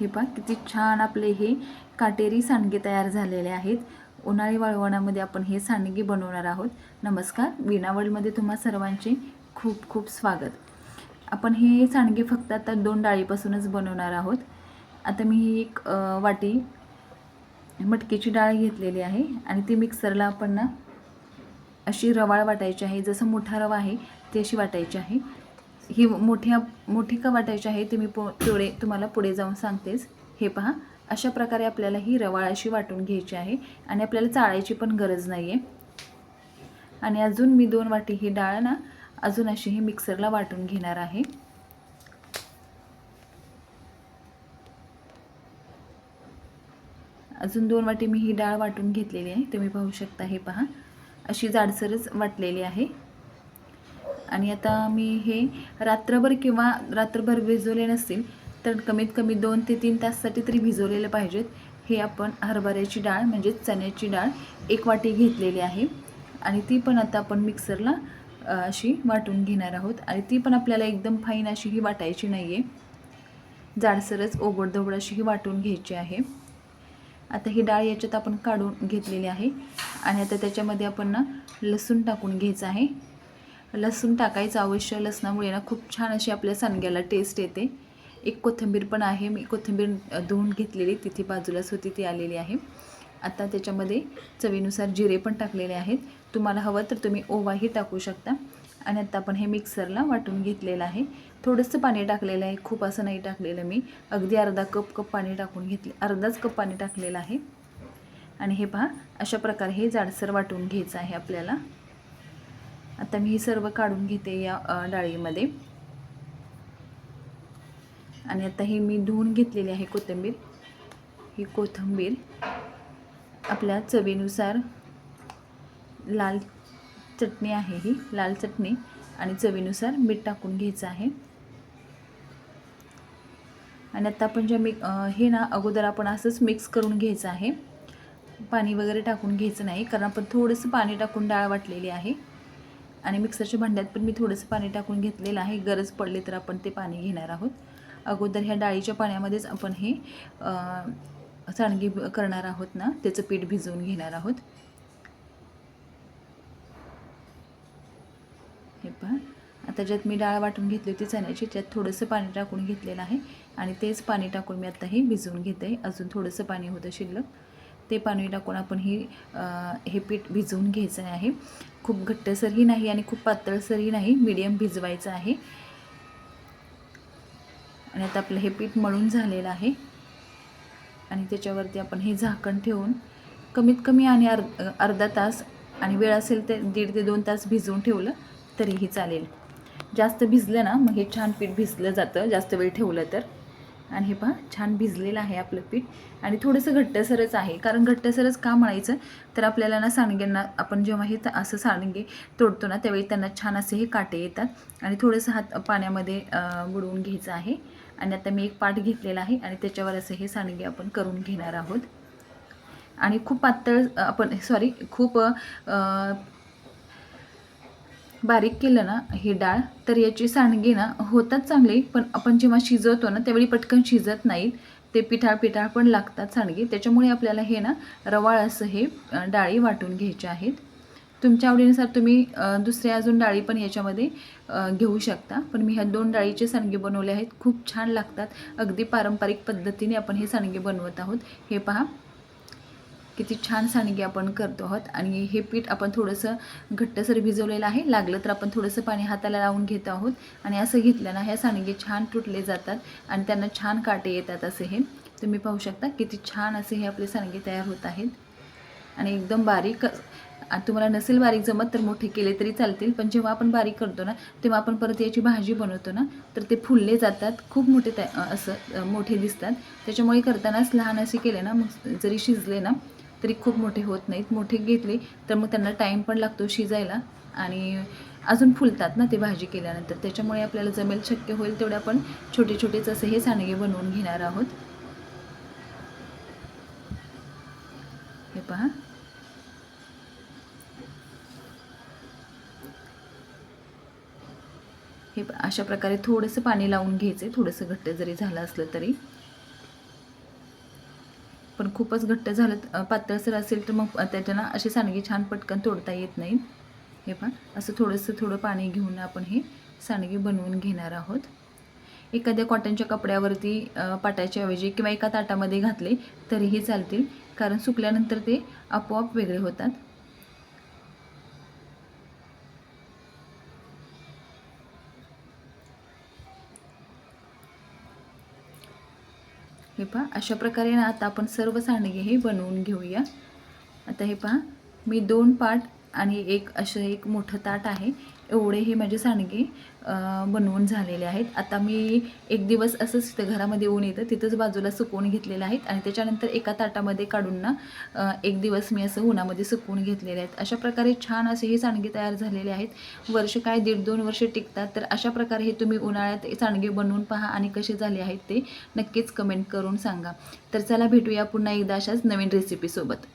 हे पहा किती छान आपले हे काटेरी सांडगे तयार झालेले आहेत। उन्हाळी वाळवणामध्ये आपण हे सांडगे बनवणार आहोत। नमस्कार, वीणा वर्ल्डमध्ये तुम्हा सर्वांचे खूप खूप स्वागत। आपण हे सांडगे फक्त आता 2 डाळीपासूनच बनवणार आहोत। आता मी एक वाटी मटकीची डाळ घेतलेली आहे आणि ती मिक्सरला आपण ना अशी रवाळ वाटायची आहे। जसं मोठा रवा आहे ती अशी वाटायची आहे। ही मोठी का वाटायची आहे ते मी तुम्हाला पुढे जाऊन सांगतेच। हे पहा, अशा प्रकारे आपल्याला ही रवाळ अशी वाटून घ्यायची आहे आणि आपल्याला चाळायची पण गरज नाही आहे। आणि अजून मी 2 वाटी ही डाळ ना अजून अशी ही मिक्सरला वाटून घेणार आहे। अजून 2 वाटी मी ही डाळ वाटून घेतलेली आहे। तुम्ही पाहू शकता, हे पहा अशी जाडसरच वाटलेली आहे। आणि आता मी हे रात्रभर भिजवले नसतील तर कमीत कमी 2 ते 3 तासासाठी तरी भिजवलेले पाहिजेत। हे आपण हरभऱ्याची डाळ म्हणजे चण्याची डाळ 1 वाटी घेतलेली आहे आणि ती पण आता आपण मिक्सरला अशी वाटून घेणार आहोत। आणि ती पण आपल्याला एकदम फाईन अशी ही वाटायची नाही आहे, जाडसरच ओबडधोबड अशी ही वाटून घ्यायची आहे। आता ही डाळ याच्यात आपण काढून घेतलेली आहे आणि आता त्याच्यामध्ये आपण ना लसूण टाकून घ्यायचं आहे। लसूण टाकायचं अवश्य, लसणामुळे ना खूप छान अशी आपल्या सांडग्याला टेस्ट येते। एक कोथिंबीर पण आहे, मी कोथिंबीर धुवून घेतलेली, तिथे बाजूलाच होती ती आलेली आहे। आता त्याच्यामध्ये चवीनुसार जिरे पण टाकलेले आहेत, तुम्हाला हवं तर तुम्ही ओवाही टाकू शकता। आणि आता आपण हे मिक्सरला वाटून घेतलेलं आहे। थोडंसं पाणी टाकलेलं आहे, खूप असं नाही टाकलेलं मी, अगदी अर्धा कप पाणी टाकून घेतले, अर्धाच कप पाणी टाकलेलं आहे। आणि हे पहा, अशा प्रकारे हे जाडसर वाटून घ्यायचं आहे आपल्याला। आता मी सर्व काढून घेते या डाळीमध्ये। आणि आता ही मी धुवून घेतलेली आहे कोथिंबीर, ही कोथिंबीर आपल्या चवीनुसार, लाल चटणी आहे ही लाल चटणी आणि चवीनुसार मीठ टाकून घ्यायचं आहे। आणि आता आपण हे ना अगोदर आपण असंच मिक्स करून घ्यायचं आहे, पाणी वगैरे टाकून घ्यायचं नाही, कारण आपण थोडंसं पाणी टाकून डाळ वाटलेली आहे। आणि मिक्सरच्या भांड्यात पण मी थोडंसं पाणी टाकून घेतलेलं आहे, गरज पडली तर आपण ते पाणी घेणार आहोत। अगोदर ह्या डाळीच्या पाण्यामध्येच आपण हे सांडगे करणार आहोत ना, त्याचं पीठ भिजवून घेणार आहोत। हे पहा, आता ज्यात मी डाळ वाटून घेतली होती चण्याची, त्यात थोडंसं पाणी टाकून घेतलेलं आहे आणि तेच पाणी टाकून मी आता हे भिजवून घेते। अजून थोडंसं पाणी होतं शिल्लक, ते पाणी टाकून आपण हे पीठ भिजवून घ्यायचं आहे। खूप घट्टसरही नाही आणि खूप पातळसरही नाही, मीडियम भिजवायचं आहे। आणि आता आपलं हे पीठ मळून झालेलं आहे आणि त्याच्यावरती आपण हे झाकण ठेवून कमीत कमी आणि अर्धा तास, आणि वेळ असेल तर 1.5 ते 2 तास भिजवून ठेवलं तरीही चालेल। जास्त भिजलं ना मग हे छान पीठ भिजलं जातं, जास्त वेळ ठेवलं तर। आणि हे पहा, छान भिजलेलं आहे आपलं पीठ आणि थोडंसं घट्टसरच आहे, कारण घट्टसरच का म्हणायचं तर आपल्याला ना सांडग्यांना आपण जेव्हा हे असं सांडगे तोडतो ना त्यावेळी त्यांना छान असे हे काटे येतात। आणि थोडंसं हात पाण्यामध्ये बुडवून घ्यायचं आहे। आणि आता मी एक पाट घेतलेला आहे आणि त्याच्यावर असं हे सांडगे आपण करून घेणार आहोत। आणि खूप पातळ खूप बारीक केलं ना ही डाळ तर याची सांडगी ना होतात चांगली, पण आपण जेव्हा शिजवतो ना त्यावेळी पटकन शिजत नाहीत, ते पिठाळ पण लागतात सांडगे। त्याच्यामुळे आपल्याला हे ना रवाळ असं हे डाळी वाटून घ्यायच्या आहेत। तुमच्या आवडीनुसार तुम्ही दुसऱ्या अजून डाळी पण याच्यामध्ये घेऊ शकता, पण मी ह्या 2 डाळीचे सांडगे बनवले आहेत, खूप छान लागतात। अगदी पारंपरिक पद्धतीने आपण हे सांडगे बनवत आहोत। हे पहा किती छान सांडगे आपण करतो आहोत। आणि हे पीठ आपण थोडंसं घट्टसर भिजवलेलं आहे, लागलं तर आपण थोडंसं पाणी हाताला लावून घेत आहोत। आणि असं घेतलं ना ह्या सांडगे छान तुटले जातात आणि त्यांना छान काटे येतात। असे हे तुम्ही पाहू शकता, किती छान असे हे आपले सांडगे तयार होत आहेत। आणि एकदम बारीक, तुम्हाला नसेल बारीक जमत तर मोठे केले तरी चालतील, पण जेव्हा आपण बारीक करतो ना तेव्हा आपण परत याची भाजी बनवतो ना तर ते फुलले जातात, खूप मोठे असं मोठे दिसतात। त्याच्यामुळे करतानाच लहान असे केले ना मग जरी शिजले ना तरी खूप मोठे होत नाहीत। मोठे घेतले तर मग त्यांना टाईम पण लागतो शिजायला आणि अजून फुलतात ना ते भाजी केल्यानंतर। त्याच्यामुळे आपल्याला जमेल शक्य होईल तेवढे आपण छोटे छोटेच असे हे सांडगे बनवून घेणार आहोत। हे पहा, हे अशा प्रकारे थोडंसं पाणी लावून घ्यायचं, थोडंसं घट्ट जरी झालं असलं तरी। पण खूपच घट्ट झालं पातळसर असेल तर मग त्याच्यानं अशी सांडगी छान पटकन तोडता येत नाही. हे पहा असं थोडं पाणी घेऊन आपण हे सांडगे बनवून घेणार आहोत. एखाद्या कॉटनच्या कपड्यावरती पाटाच्या ऐवजी किंवा एका ताटामध्ये घातले तरीही चालतील, कारण सुकल्यानंतर ते आपोआप वेगळे होतात. हे पहा अशा प्रकारे ना आता आपण सर्व सांडगे हे बनवून घेऊया. आता हे पहा मी 2 पाट आणि असं एक मोठं ताट आहे, एवढे हे माझे सांडगे बनवून झालेले आहेत. आता मी एक दिवस असंच तिथं घरामध्ये ऊन येतं तिथंच बाजूला सुकवून घेतलेले आहेत आणि त्याच्यानंतर एका ताटामध्ये काढून ना एक दिवस मी असं उन्हामध्ये सुकवून घेतलेले आहेत. अशा प्रकारे छान असे हे सांडगे तयार झालेले आहेत. वर्ष काय 1.5-2 वर्ष टिकतात. तर अशा प्रकारे हे तुम्ही उन्हाळ्यात सांडगे बनवून पहा आणि कसे झाले आहेत ते नक्कीच कमेंट करून सांगा. तर चला भेटूया पुन्हा एकदा अशाच नवीन रेसिपीसोबत.